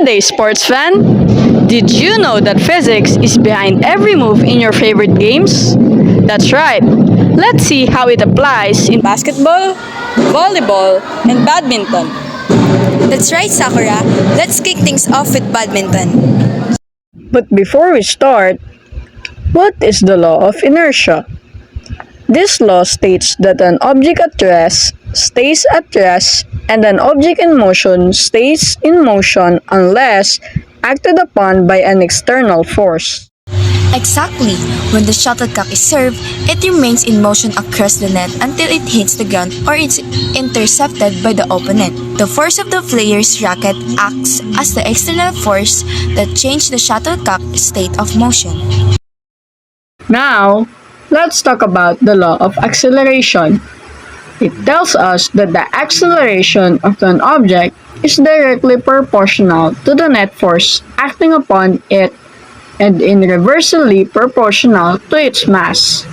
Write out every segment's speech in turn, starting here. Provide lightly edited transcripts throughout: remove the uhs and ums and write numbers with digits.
Good day, sports fan! Did you know that physics is behind every move in your favorite games? That's right! Let's see how it applies in basketball, volleyball, and badminton. That's right, Sakura. Let's kick things off with badminton. But before we start, what is the law of inertia? This law states that an object at rest stays at rest and an object in motion stays in motion unless acted upon by an external force. Exactly. When the shuttlecock is served, it remains in motion across the net until it hits the ground or it's intercepted by the opponent. The force of the player's racket acts as the external force that changes the shuttlecock state of motion. Now, let's talk about the law of acceleration. It tells us that the acceleration of an object is directly proportional to the net force acting upon it and inversely proportional to its mass.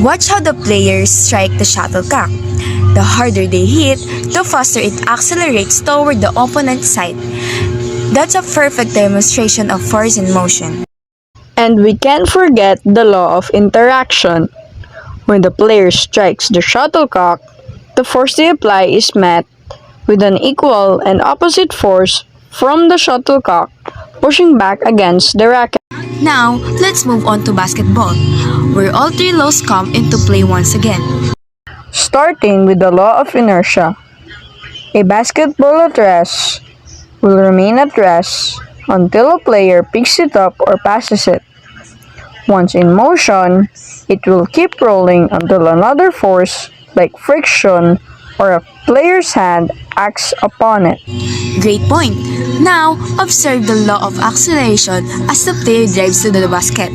Watch how the players strike the shuttlecock. The harder they hit, the faster it accelerates toward the opponent's side. That's a perfect demonstration of force in motion. And we can't forget the law of interaction. When the player strikes the shuttlecock, the force they apply is met with an equal and opposite force from the shuttlecock pushing back against the racket. Now, let's move on to basketball, where all three laws come into play once again. Starting with the law of inertia. A basketball at rest will remain at rest until a player picks it up or passes it. Once in motion, it will keep rolling until another force, like friction or a player's hand, acts upon it. Great point. Now, observe the law of acceleration as the player drives to the basket.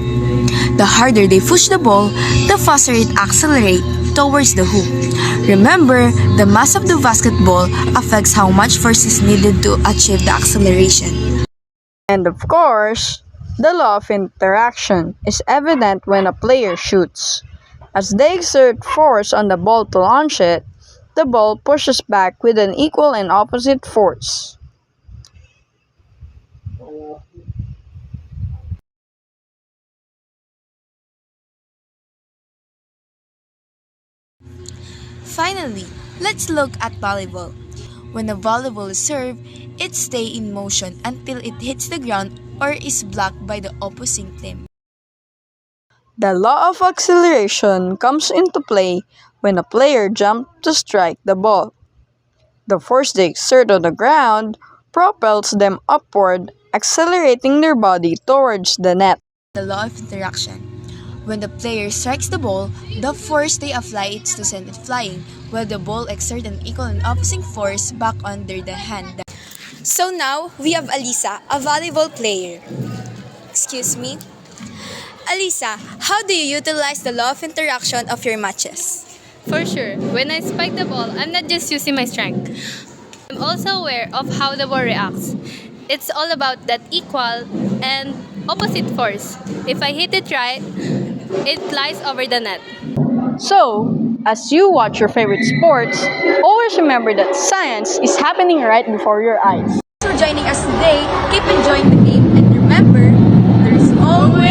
The harder they push the ball, the faster it accelerates towards the hoop. Remember, the mass of the basketball affects how much force is needed to achieve the acceleration. And of course, the law of interaction is evident when a player shoots. As they exert force on the ball to launch it, the ball pushes back with an equal and opposite force. Finally, let's look at volleyball. When a volleyball is served, it stays in motion until it hits the ground or is blocked by the opposing team. The law of acceleration comes into play when a player jumps to strike the ball. The force they exert on the ground propels them upward, accelerating their body towards the net. The law of interaction. When the player strikes the ball, the force they apply is to send it flying, while the ball exerts an equal and opposing force back under the hand. So now, we have Alisa, a volleyball player. Excuse me? Alisa, how do you utilize the law of interaction of your matches? For sure, when I spike the ball, I'm not just using my strength. I'm also aware of how the ball reacts. It's all about that equal and opposite force. If I hit it right, it flies over the net. So, as you watch your favorite sports, always remember that science is happening right before your eyes. Thanks for joining us today. Keep enjoying the game and remember, there's always